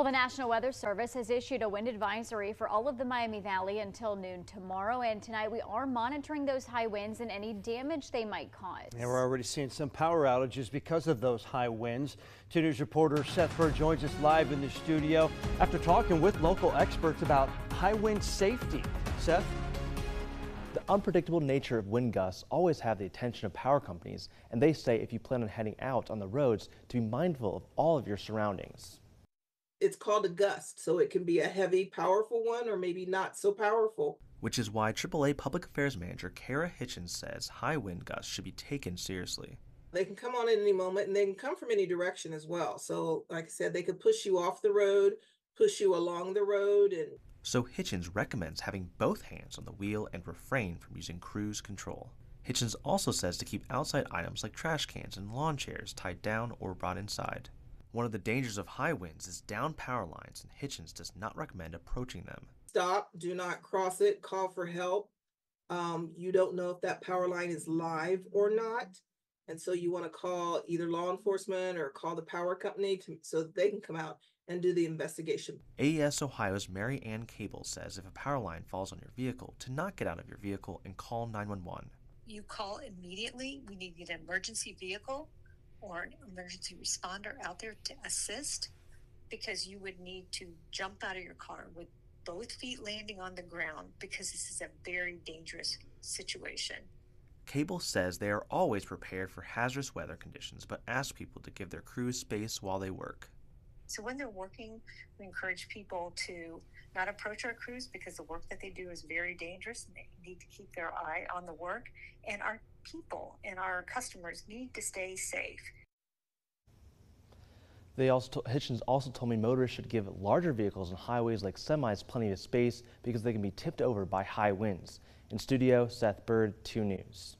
Well, the National Weather Service has issued a wind advisory for all of the Miami Valley until noon tomorrow. And tonight we are monitoring those high winds and any damage they might cause. And we're already seeing some power outages because of those high winds. 2 News reporter Seth Bird joins us live in the studio after talking with local experts about high wind safety. Seth? The unpredictable nature of wind gusts always have the attention of power companies, and they say if you plan on heading out on the roads to be mindful of all of your surroundings. It's called a gust, so it can be a heavy, powerful one or maybe not so powerful. Which is why AAA Public Affairs Manager Kara Hitchens says high wind gusts should be taken seriously. They can come on at any moment, and they can come from any direction as well. So like I said, they could push you off the road, push you along the road. And so Hitchens recommends having both hands on the wheel and refrain from using cruise control. Hitchens also says to keep outside items like trash cans and lawn chairs tied down or brought inside. One of the dangers of high winds is down power lines, and Hitchens does not recommend approaching them. Stop, do not cross it, call for help. You don't know if that power line is live or not. And so you want to call either law enforcement or call the power company so that they can come out and do the investigation. AES Ohio's Mary Ann Cable says if a power line falls on your vehicle, to not get out of your vehicle and call 911. You call immediately. We need to get an emergency vehicle or an emergency responder out there to assist, because you would need to jump out of your car with both feet landing on the ground, because this is a very dangerous situation. Cable says they are always prepared for hazardous weather conditions, but asks people to give their crews space while they work. So when they're working, we encourage people to not approach our crews, because the work that they do is very dangerous and they need to keep their eye on the work. And our people and our customers need to stay safe. Hitchens also told me motorists should give larger vehicles on highways like semis plenty of space because they can be tipped over by high winds. In studio, Seth Bird, 2 News.